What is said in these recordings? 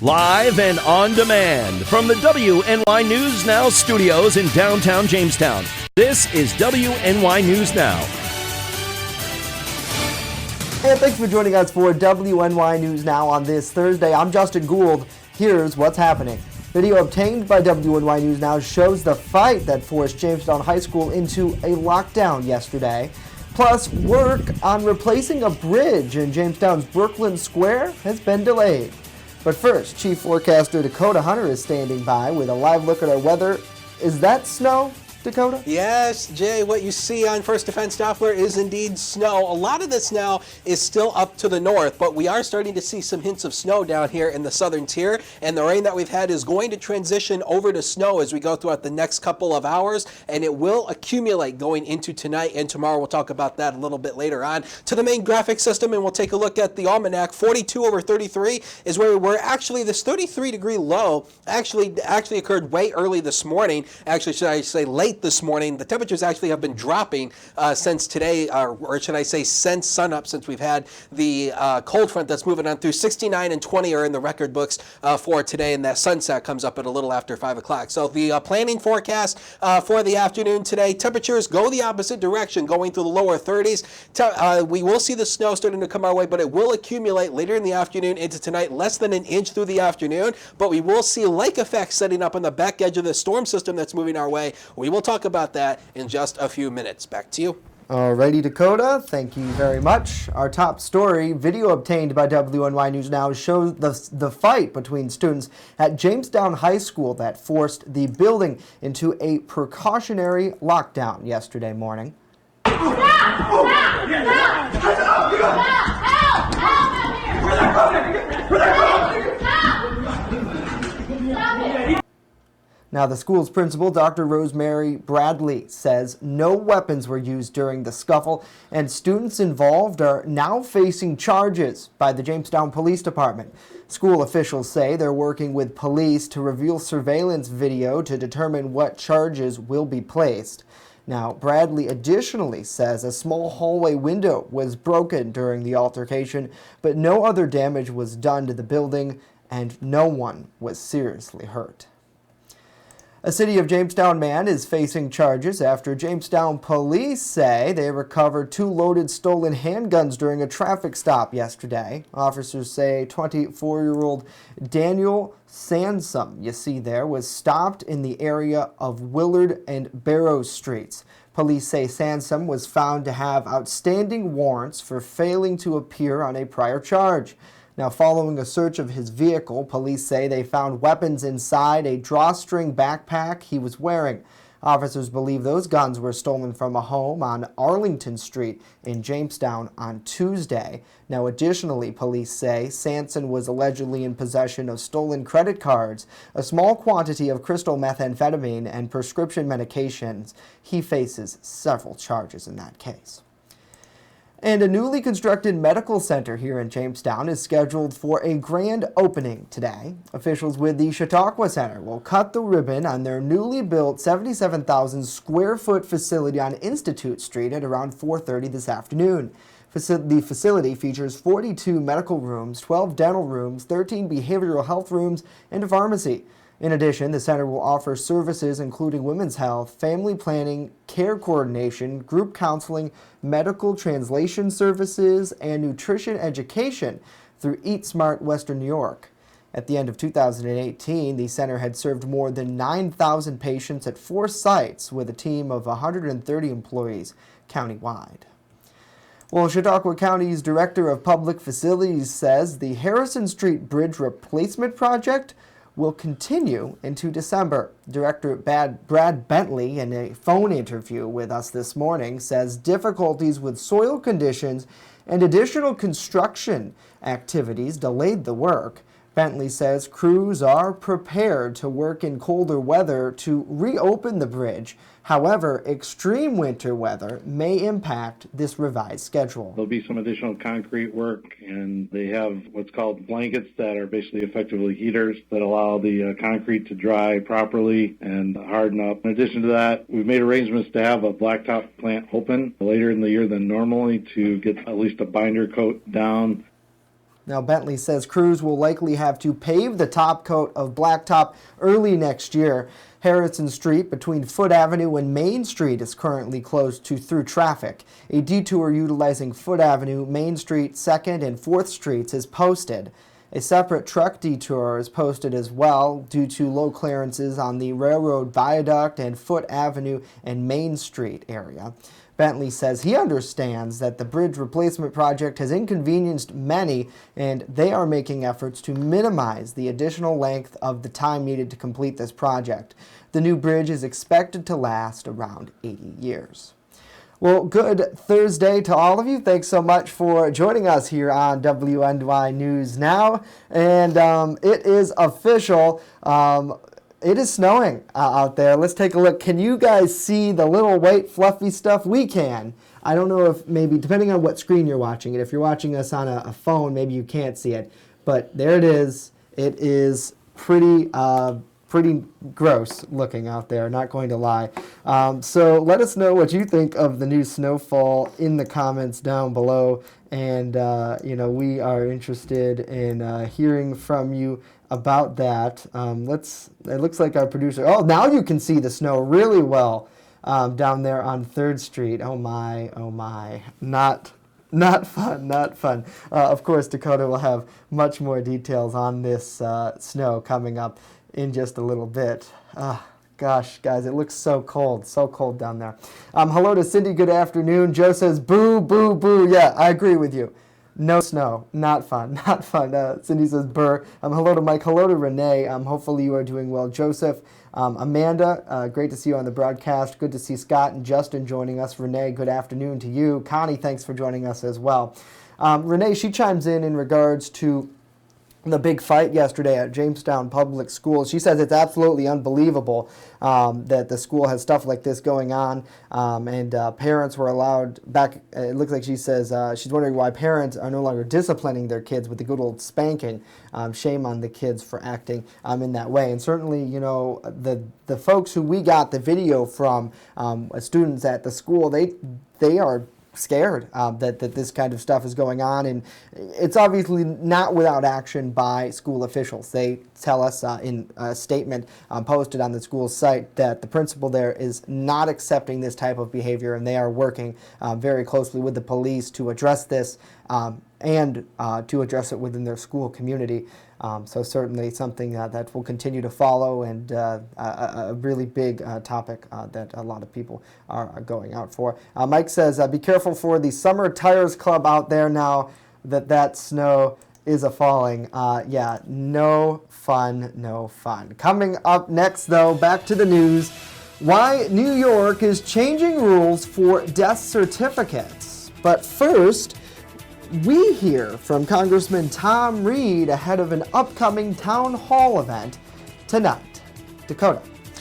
Live and on demand from the WNY News Now studios in downtown Jamestown. This is WNY News Now. And thanks for joining us for WNY News Now on this Thursday. I'm Justin Gould. Here's what's happening. Video obtained by WNY News Now shows the fight that forced Jamestown High School into a lockdown yesterday. Plus, work on replacing a bridge in Jamestown's Brooklyn Square has been delayed. But first, Chief Forecaster Dakota Hunter is standing by with a live look at our weather. Is that snow, Dakota? Yes, Jay, what you see on First Defense Doppler is indeed snow. A lot of this now is still up to the north, but we are starting to see some hints of snow down here in the southern tier, and the rain that we've had is going to transition over to snow as we go throughout the next couple of hours, and it will accumulate going into tonight and tomorrow. We'll talk about that a little bit later on. To the main graphic system, and we'll take a look at the almanac. 42 over 33 is where we were. Actually, this 33-degree low actually occurred way early this morning. Actually, should I say late this morning. The temperatures actually have been dropping since today, or should I say since sunup, since we've had the cold front that's moving on through. 69 and 20 are in the record books for today, and that sunset comes up at a little after 5 o'clock. So the planning forecast for the afternoon today, temperatures go the opposite direction, going through the lower 30s. We will see the snow starting to come our way, but it will accumulate later in the afternoon into tonight, less than an inch through the afternoon. But we will see lake effects setting up on the back edge of the storm system that's moving our way. We will talk about that in just a few minutes. Back to you. Alrighty, Dakota, thank you very much. Our top story, video obtained by WNY News Now, shows the fight between students at Jamestown High School that forced the building into a precautionary lockdown yesterday morning. Now, the school's principal, Dr. Rosemary Bradley, says no weapons were used during the scuffle, and students involved are now facing charges by the Jamestown Police Department. School officials say they're working with police to reveal surveillance video to determine what charges will be placed. Now, Bradley additionally says a small hallway window was broken during the altercation, but no other damage was done to the building, and no one was seriously hurt. A City of Jamestown man is facing charges after Jamestown police say they recovered 2 loaded stolen handguns during a traffic stop yesterday. Officers say 24-year-old Daniel Sansom, you see there, was stopped in the area of Willard and Barrow Streets. Police say Sansom was found to have outstanding warrants for failing to appear on a prior charge. Now, following a search of his vehicle, police say they found weapons inside a drawstring backpack he was wearing. Officers believe those guns were stolen from a home on Arlington Street in Jamestown on Tuesday. Now, additionally, police say Sanson was allegedly in possession of stolen credit cards, a small quantity of crystal methamphetamine, and prescription medications. He faces several charges in that case. And a newly constructed medical center here in Jamestown is scheduled for a grand opening today. Officials with the Chautauqua Center will cut the ribbon on their newly built 77,000 square foot facility on Institute Street at around 4:30 this afternoon. The facility features 42 medical rooms, 12 dental rooms, 13 behavioral health rooms, and a pharmacy. In addition, the center will offer services including women's health, family planning, care coordination, group counseling, medical translation services, and nutrition education through Eat Smart Western New York. At the end of 2018, the center had served more than 9,000 patients at 4 sites with a team of 130 employees countywide. Well, Chautauqua County's Director of Public Facilities says the Harrison Street Bridge Replacement Project will continue into December. Director Brad Bentley, in a phone interview with us this morning, says difficulties with soil conditions and additional construction activities delayed the work. Bentley says crews are prepared to work in colder weather to reopen the bridge. However, extreme winter weather may impact this revised schedule. There'll be some additional concrete work, and they have what's called blankets that are basically effectively heaters that allow the concrete to dry properly and harden up. In addition to that, we've made arrangements to have a blacktop plant open later in the year than normally to get at least a binder coat down. Now, Bentley says crews will likely have to pave the top coat of blacktop early next year. Harrison Street between Foote Avenue and Main Street is currently closed to through traffic. A detour utilizing Foote Avenue, Main Street, 2nd and 4th Streets is posted. A separate truck detour is posted as well due to low clearances on the Railroad Viaduct and Foote Avenue and Main Street area. Bentley says he understands that the bridge replacement project has inconvenienced many, and they are making efforts to minimize the additional length of the time needed to complete this project. The new bridge is expected to last around 80 years. Well, good Thursday to all of you. Thanks so much for joining us here on WNY News Now. And it is official. It is snowing out there. Let's take a look. Can you guys see the little white fluffy stuff? We can. I don't know if maybe, depending on what screen you're watching it, if you're watching us on a phone, maybe you can't see it. But there it is. It is pretty gross looking out there, not going to lie. So let us know what you think of the new snowfall in the comments down below. And, we are interested in hearing from you about that. It looks like our producer, now you can see the snow really well down there on 3rd Street. Oh my, not fun. Of course, Dakota will have much more details on this snow coming up in just a little bit. Gosh, guys, it looks so cold down there. Hello to Cindy, good afternoon. Joe says, boo, boo, boo. Yeah, I agree with you. No snow, not fun. Cindy says, burr. Hello to Mike, hello to Renee. Hopefully you are doing well. Joseph, Amanda, great to see you on the broadcast. Good to see Scott and Justin joining us. Renee, good afternoon to you. Connie, thanks for joining us as well. Renee, she chimes in regards to the big fight yesterday at Jamestown Public Schools. She says it's absolutely unbelievable that the school has stuff like this going on, and parents were allowed back. It looks like she says she's wondering why parents are no longer disciplining their kids with the good old spanking. Shame on the kids for acting in that way. And certainly, the folks who we got the video from, students at the school, they are scared that this kind of stuff is going on, and it's obviously not without action by school officials. They tell us in a statement posted on the school's site that the principal there is not accepting this type of behavior, and they are working very closely with the police to address this and to address it within their school community. So certainly something that will continue to follow, and a really big topic that a lot of people are going out for. Mike says, be careful for the Summer Tires Club out there now that snow is a-falling. Yeah, no fun. Coming up next, though, back to the news. Why New York is changing rules for death certificates. But first, we hear from Congressman Tom Reed ahead of an upcoming town hall event tonight. Dakota.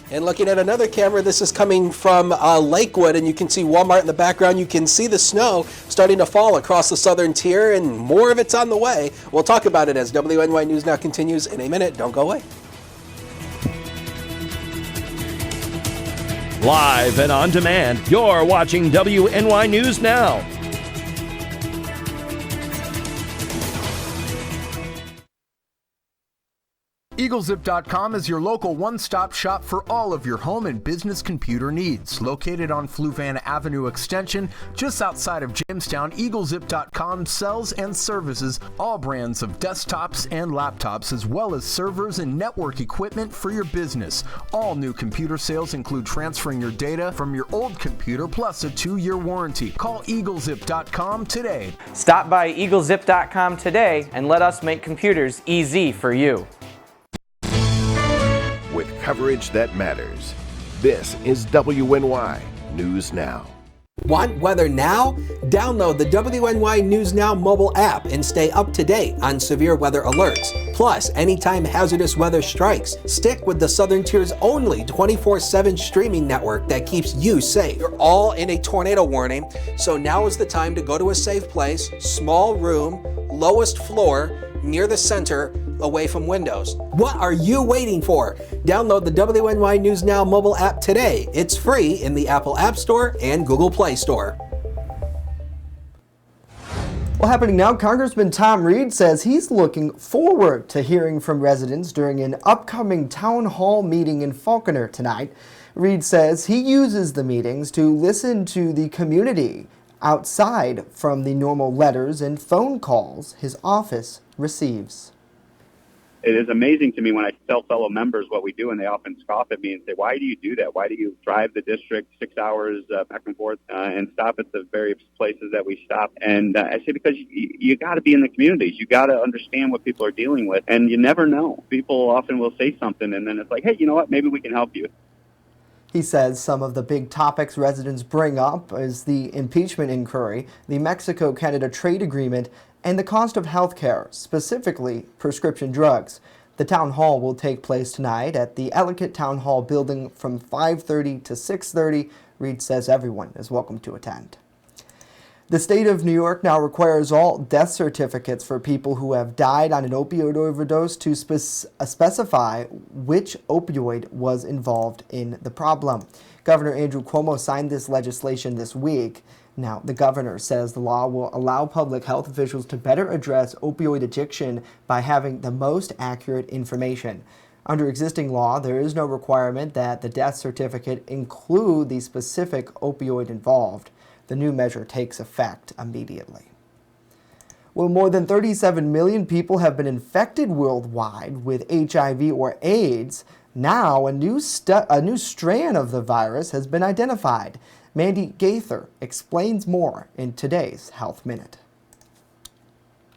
And looking at another camera, this is coming from Lakewood, and you can see Walmart in the background. You can see the snow starting to fall across the southern tier, and more of it's on the way. We'll talk about it as WNY News Now continues in a minute. Don't go away. Live and on demand, you're watching WNY News Now. EagleZip.com is your local one-stop shop for all of your home and business computer needs. Located on Fluvan Avenue Extension, just outside of Jamestown, EagleZip.com sells and services all brands of desktops and laptops, as well as servers and network equipment for your business. All new computer sales include transferring your data from your old computer, plus a 2-year warranty. Call EagleZip.com today. Stop by EagleZip.com today and let us make computers easy for you. With coverage that matters. This is WNY News Now. Want weather now? Download the WNY News Now mobile app and stay up to date on severe weather alerts. Plus, anytime hazardous weather strikes, stick with the Southern Tier's only 24/7 streaming network that keeps you safe. You're all in a tornado warning, so now is the time to go to a safe place, small room, lowest floor, near the center, away from windows. What are you waiting for? Download the WNY News Now mobile app today. It's free in the Apple App Store and Google Play Store. Well, happening now, Congressman Tom Reed says he's looking forward to hearing from residents during an upcoming town hall meeting in Falconer tonight. Reed says he uses the meetings to listen to the community outside from the normal letters and phone calls his office receives. It is amazing to me when I tell fellow members what we do, and they often scoff at me and say, why do you do that? Why do you drive the district 6 hours back and forth and stop at the various places that we stop? And I say, because you got to be in the communities. You got to understand what people are dealing with, and you never know. People often will say something, and then it's like, hey, you know what? Maybe we can help you. He says some of the big topics residents bring up is the impeachment inquiry, the Mexico-Canada trade agreement, and the cost of health care, specifically prescription drugs. The town hall will take place tonight at the Ellicott Town Hall building from 5:30 to 6:30. Reed says everyone is welcome to attend. The state of New York now requires all death certificates for people who have died on an opioid overdose to specify which opioid was involved in the problem. Governor Andrew Cuomo signed this legislation this week. Now, the governor says the law will allow public health officials to better address opioid addiction by having the most accurate information. Under existing law, there is no requirement that the death certificate include the specific opioid involved. The new measure takes effect immediately. Well, more than 37 million people have been infected worldwide with HIV or AIDS. Now, a new strain of the virus has been identified. Mandy Gaither explains more in today's Health Minute.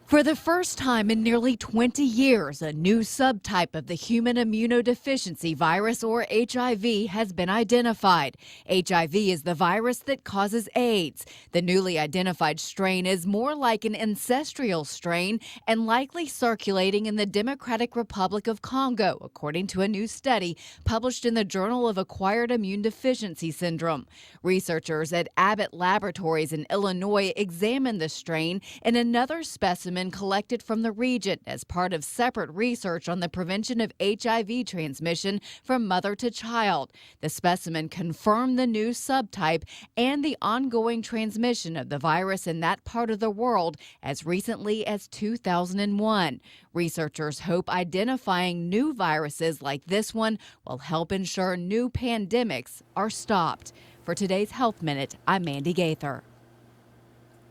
For the first time in nearly 20 years, a new subtype of the human immunodeficiency virus, or HIV, has been identified. HIV is the virus that causes AIDS. The newly identified strain is more like an ancestral strain and likely circulating in the Democratic Republic of Congo, according to a new study published in the Journal of Acquired Immune Deficiency Syndrome. Researchers at Abbott Laboratories in Illinois examined the strain in another specimen collected from the region as part of separate research on the prevention of HIV transmission from mother to child. The specimen confirmed the new subtype and the ongoing transmission of the virus in that part of the world as recently as 2001. Researchers hope identifying new viruses like this one will help ensure new pandemics are stopped. For today's Health Minute, I'm Mandy Gaither.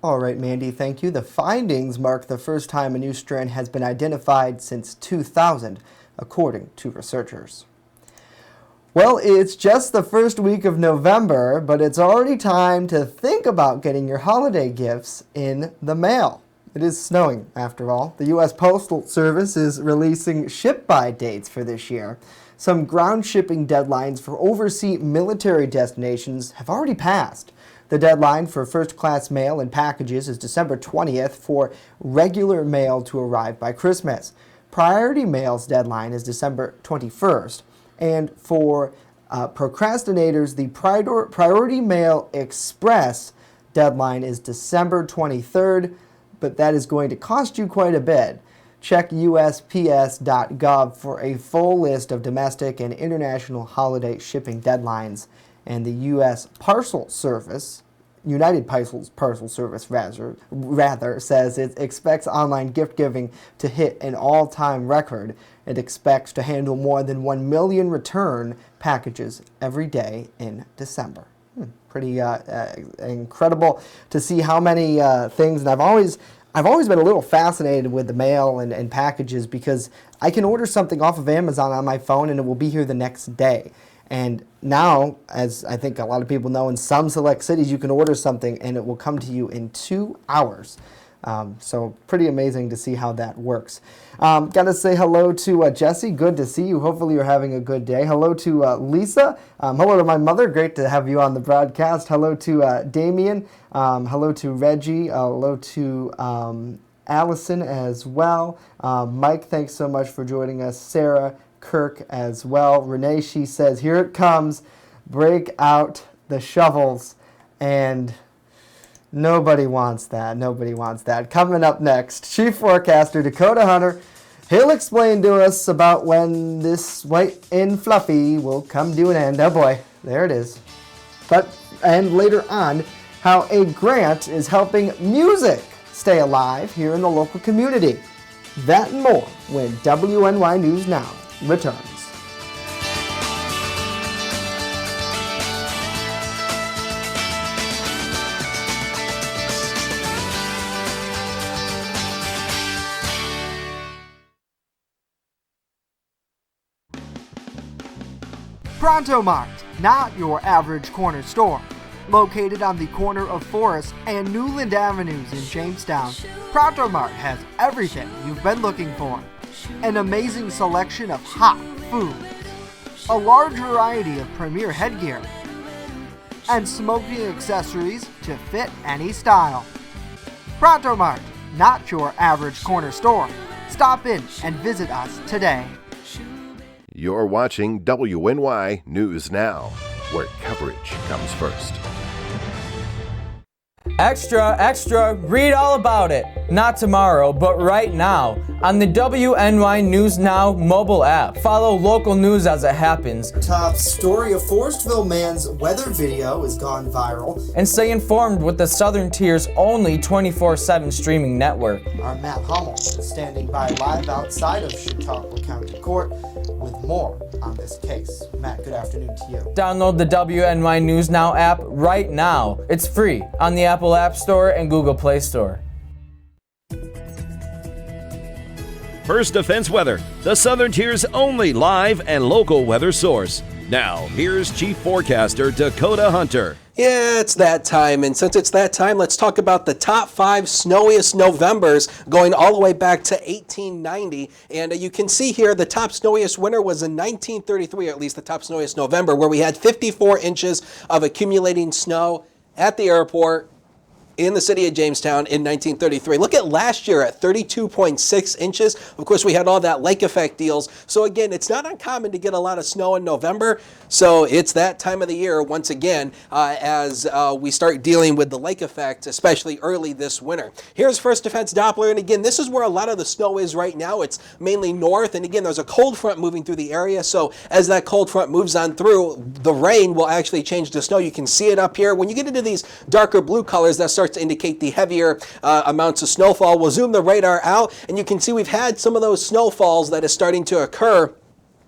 All right, Mandy, thank you. The findings mark the first time a new strain has been identified since 2000, according to researchers. Well, it's just the first week of November, but it's already time to think about getting your holiday gifts in the mail. It is snowing, after all. The U.S. Postal Service is releasing ship-by dates for this year. Some ground shipping deadlines for overseas military destinations have already passed. The deadline for first-class mail and packages is December 20th for regular mail to arrive by Christmas. Priority mail's deadline is December 21st. And for procrastinators, the Priority Mail Express deadline is December 23rd, but that is going to cost you quite a bit. Check USPS.gov for a full list of domestic and international holiday shipping deadlines. And the U.S. Parcel Service, United Parcel Service rather, says it expects online gift giving to hit an all-time record. It expects to handle more than 1 million return packages every day in December. Pretty incredible to see how many things. And I've always been a little fascinated with the mail and packages, because I can order something off of Amazon on my phone and it will be here the next day. And now, as I think a lot of people know, in some select cities you can order something and it will come to you in 2 hours. So pretty amazing to see how that works. Got to say hello to Jesse. Good to see you. Hopefully you're having a good day. Hello to Lisa. Hello to my mother. Great to have you on the broadcast. Hello to Damien. Hello to Reggie. Hello to Allison as well. Mike, thanks so much for joining us. Sarah, Kirk as well. Renee, she says, here it comes. Break out the shovels. And nobody wants that. Nobody wants that. Coming up next, Chief Forecaster Dakota Hunter. He'll explain to us about when this white and fluffy will come to an end. Oh boy, there it is. And later on, how a grant is helping music stay alive here in the local community. That and more when WNY News Now returns. Pronto Mart, not your average corner store. Located on the corner of Forest and Newland Avenues in Jamestown, Pronto Mart has everything you've been looking for. An amazing selection of hot foods, a large variety of premier headgear, and smoking accessories to fit any style. Pronto Mart, not your average corner store. Stop in and visit us today. You're watching WNY News Now, where coverage comes first. Extra, extra, read all about it. Not tomorrow, but right now on the WNY News Now mobile app. Follow local news as it happens. Top story: a Forestville man's weather video has gone viral. And stay informed with the Southern Tier's only 24/7 streaming network. Our Matt Hummel is standing by live outside of Chautauqua County Court with more on this case. Matt, good afternoon to you. Download the WNY News Now app right now. It's free on the Apple App Store and Google Play Store. First Defense Weather, the Southern Tier's only live and local weather source. Now, here's Chief Forecaster Dakota Hunter. Yeah, it's that time, and since it's that time, let's talk about the top 5 snowiest Novembers going all the way back to 1890. And you can see here the top snowiest winter was in 1933, or at least the top snowiest November, where we had 54 inches of accumulating snow at the airport in the city of Jamestown in 1933. Look at last year at 32.6 inches. Of course, we had all that lake effect deals. So again, it's not uncommon to get a lot of snow in November. So it's that time of the year once again as we start dealing with the lake effect, especially early this winter. Here's First Defense Doppler. And again, this is where a lot of the snow is right now. It's mainly north. And again, there's a cold front moving through the area. So as that cold front moves on through, the rain will actually change to snow. You can see it up here. When you get into these darker blue colors, that starts to indicate the heavier amounts of snowfall. We'll zoom the radar out, and you can see we've had some of those snowfalls that is starting to occur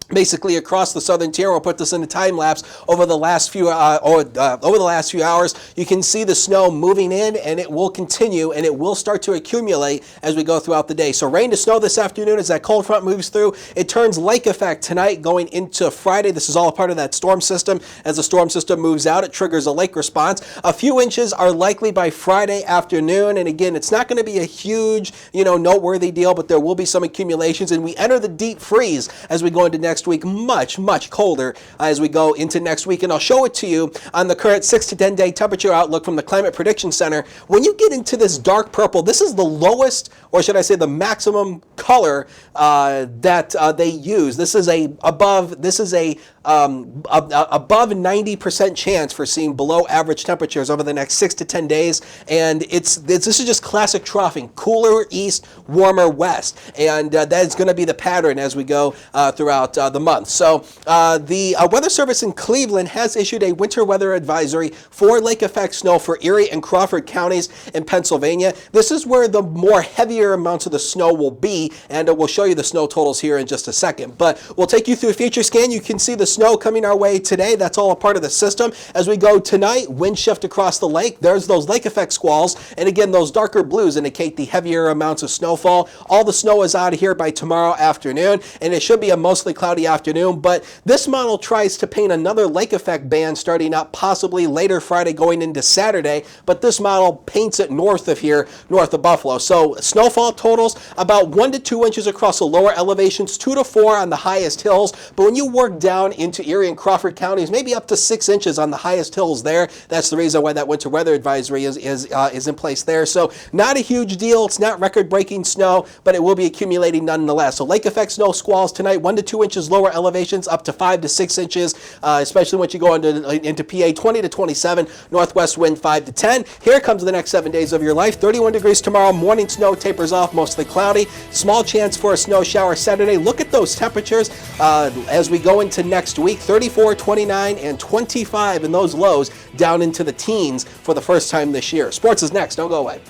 basically across the southern tier. We'll put this in a time lapse over the last few hours. You can see the snow moving in, and it will continue, and it will start to accumulate as we go throughout the day. So rain to snow this afternoon as that cold front moves through. It turns lake effect tonight going into Friday. This is all a part of that storm system. As the storm system moves out, it triggers a lake response. A few inches are likely by Friday afternoon, and again, it's not going to be a huge, noteworthy deal, but there will be some accumulations, and we enter the deep freeze as we go into next week. Much colder as we go into next week, and I'll show it to you on the current 6 to 10 day temperature outlook from the Climate Prediction Center. When you get into this dark purple, this is the lowest, or should I say the maximum color that they use. This is above 90% chance for seeing below average temperatures over the next 6 to 10 days, and this is just classic troughing: cooler east, warmer west, and that is going to be the pattern as we go throughout the month. So the Weather Service in Cleveland has issued a winter weather advisory for lake effect snow for Erie and Crawford counties in Pennsylvania. This is where the more heavier amounts of the snow will be, and we'll show you the snow totals here in just a second. But we'll take you through a future scan. You can see the snow coming our way today. That's all a part of the system. As we go tonight, wind shift across the lake. There's those lake effect squalls, and again, those darker blues indicate the heavier amounts of snowfall. All the snow is out of here by tomorrow afternoon, and it should be a mostly cloudy afternoon, but this model tries to paint another lake effect band starting up possibly later Friday going into Saturday, but this model paints it north of here, north of Buffalo. So snowfall totals about 1 to 2 inches across the lower elevations, 2 to 4 on the highest hills, but when you work down into Erie and Crawford counties, maybe up to 6 inches on the highest hills there. That's the reason why that winter weather advisory is in place there. So not a huge deal. It's not record-breaking snow, but it will be accumulating nonetheless. So lake effect snow squalls tonight, 1 to 2 inches lower elevations, up to 5 to 6 inches, especially once you go into PA, 20 to 27, northwest wind 5 to 10. Here comes the next 7 days of your life. 31 degrees tomorrow, morning snow tapers off, mostly cloudy. Small chance for a snow shower Saturday. Look at those temperatures as we go into next week. 34, 29, and 25 in those lows, down into the teens for the first time this year. Sports is next. Don't go away.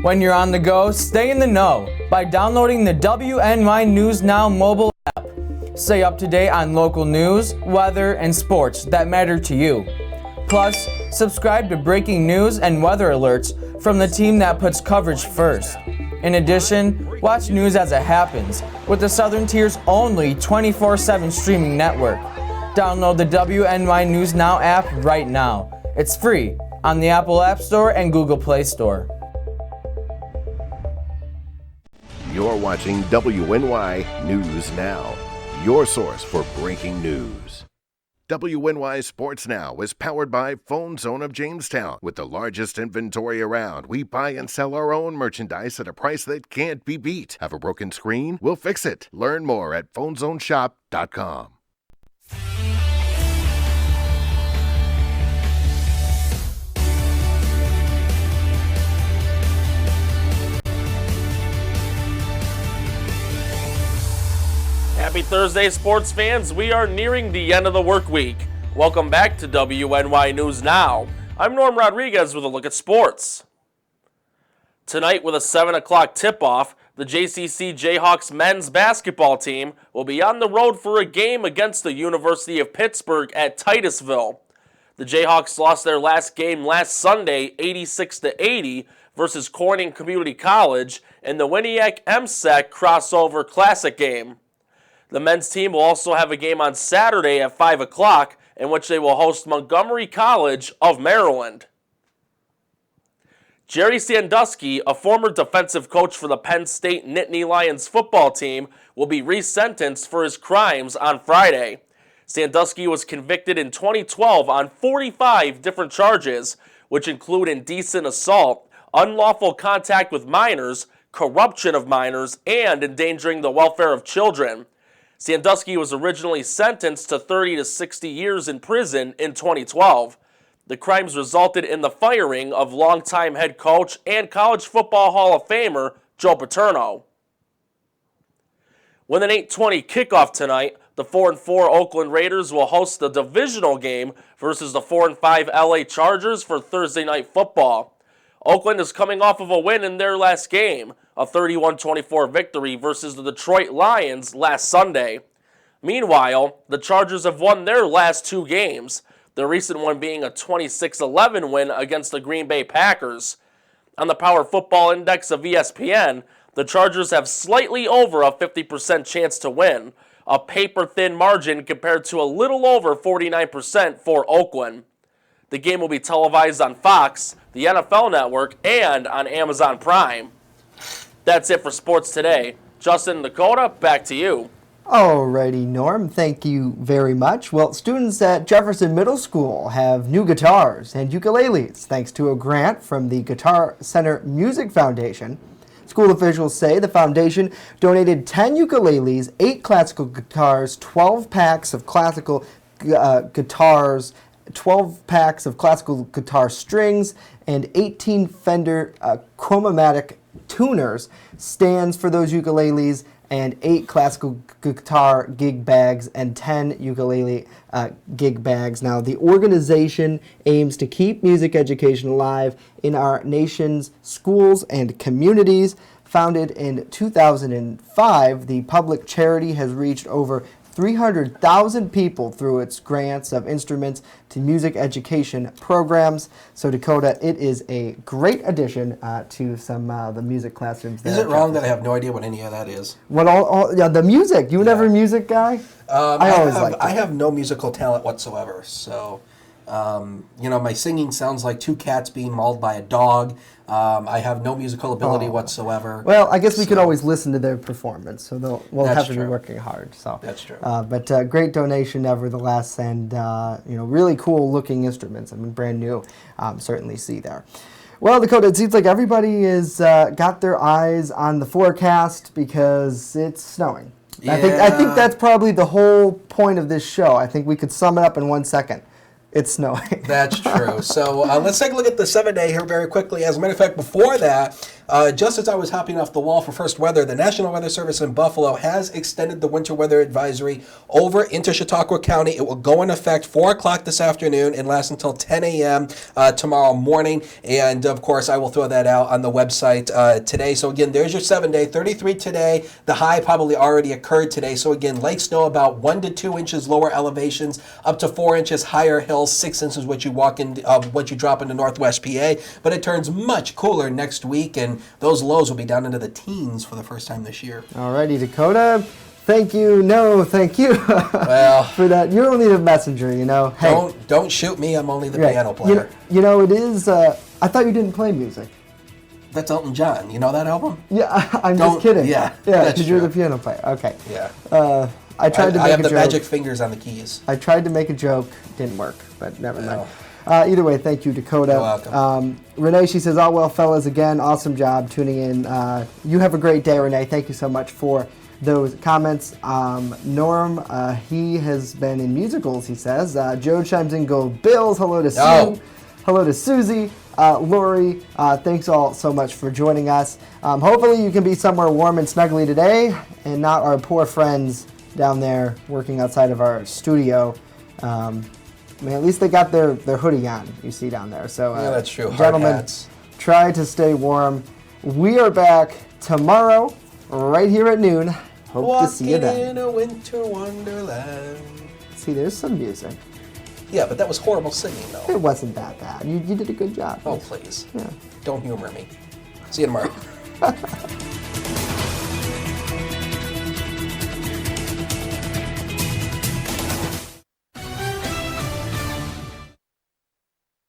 When you're on the go, stay in the know by downloading the WNY News Now mobile app. Stay up to date on local news, weather, and sports that matter to you. Plus, subscribe to breaking news and weather alerts from the team that puts coverage first. In addition, watch news as it happens with the Southern Tier's only 24/7 streaming network. Download the WNY News Now app right now. It's free on the Apple App Store and Google Play Store. You're watching WNY News Now, your source for breaking news. WNY Sports Now is powered by Phone Zone of Jamestown. With the largest inventory around, we buy and sell our own merchandise at a price that can't be beat. Have a broken screen? We'll fix it. Learn more at phonezoneshop.com. Happy Thursday, sports fans. We are nearing the end of the work week. Welcome back to WNY News Now. I'm Norm Rodriguez with a look at sports. Tonight with a 7 o'clock tip-off, the JCC Jayhawks men's basketball team will be on the road for a game against the University of Pittsburgh at Titusville. The Jayhawks lost their last game last Sunday, 86-80, versus Corning Community College in the WNY MSAC crossover classic game. The men's team will also have a game on Saturday at 5 o'clock in which they will host Montgomery College of Maryland. Jerry Sandusky, a former defensive coach for the Penn State Nittany Lions football team, will be resentenced for his crimes on Friday. Sandusky was convicted in 2012 on 45 different charges, which include indecent assault, unlawful contact with minors, corruption of minors, and endangering the welfare of children. Sandusky was originally sentenced to 30 to 60 years in prison in 2012. The crimes resulted in the firing of longtime head coach and College Football Hall of Famer Joe Paterno. With an 8:20 kickoff tonight, the 4-4 Oakland Raiders will host the divisional game versus the 4-5 LA Chargers for Thursday Night Football. Oakland is coming off of a win in their last game, a 31-24 victory versus the Detroit Lions last Sunday. Meanwhile, the Chargers have won their last two games, the recent one being a 26-11 win against the Green Bay Packers. On the Power Football Index of ESPN, the Chargers have slightly over a 50% chance to win, a paper-thin margin compared to a little over 49% for Oakland. The game will be televised on Fox, the NFL Network, and on Amazon Prime. That's it for sports today. Justin and Dakota, back to you. Alrighty, Norm, thank you very much. Well, students at Jefferson Middle School have new guitars and ukuleles thanks to a grant from the Guitar Center Music Foundation. School officials say the foundation donated 10 ukuleles, 8 classical guitars, 12 packs of classical guitars, 12 packs of classical guitar strings, and 18 Fender Chromatic tuners, stands for those ukuleles, and 8 classical guitar gig bags and 10 ukulele gig bags. Now, the organization aims to keep music education alive in our nation's schools and communities. Founded in 2005, the public charity has reached over 300,000 people through its grants of instruments to music education programs. So Dakota, it is a great addition to some the music classrooms. Is it wrong that I have no idea what any of that is? What the music? You were never a music guy? I have no musical talent whatsoever. So, my singing sounds like two cats being mauled by a dog. I have no musical ability whatsoever. Well, I guess we could always listen to their performance, so we'll have to be working hard. So that's true. But great donation nevertheless, and really cool looking instruments. I mean, brand new. Certainly see there. Well, Dakota, it seems like everybody is got their eyes on the forecast because it's snowing. Yeah. I think that's probably the whole point of this show. I think we could sum it up in 1 second. It's snowing. That's true. So let's take a look at the 7-day here very quickly. As a matter of fact, before that, just as I was hopping off the wall for first weather, the National Weather Service in Buffalo has extended the winter weather advisory over into Chautauqua County. It will go in effect 4 o'clock this afternoon and last until 10 a.m. Tomorrow morning. And, of course, I will throw that out on the website today. So, again, there's your 7-day. 33 today. The high probably already occurred today. So, again, light snow about 1 to 2 inches lower elevations, up to 4 inches higher hills. 6 inches what you drop into Northwest PA, but it turns much cooler next week, and those lows will be down into the teens for the first time this year. Alrighty, Dakota. Thank you. No, thank you. Well, for that. You're only the messenger, you know. Hey, don't shoot me. I'm only the piano player. You know, it is. I thought you didn't play music. That's Elton John. You know that album? Yeah, I'm just kidding. Yeah, because you're the piano player. Okay. Yeah. I tried to make a joke. I have the magic fingers on the keys. I tried to make a joke, didn't work, but never mind. Either way, thank you, Dakota. You're welcome. Renee, she says, "All well, fellas, again, awesome job tuning in. You have a great day, Renee. Thank you so much for those comments." Norm, he has been in musicals, he says. Joe chimes in, "Go Bills." Hello to Sue. Hello to Susie. Lori, thanks all so much for joining us. Hopefully you can be somewhere warm and snuggly today and not our poor friends down there working outside of our studio. I mean, at least they got their hoodie on, you see down there. So, yeah, that's true. Gentlemen, try to stay warm. We are back tomorrow, right here at noon. Hope to see you then. Walking in a winter wonderland. See, there's some music. Yeah, but that was horrible singing, though. It wasn't that bad. You did a good job. Oh, please. Yeah. Don't humor me. See you tomorrow.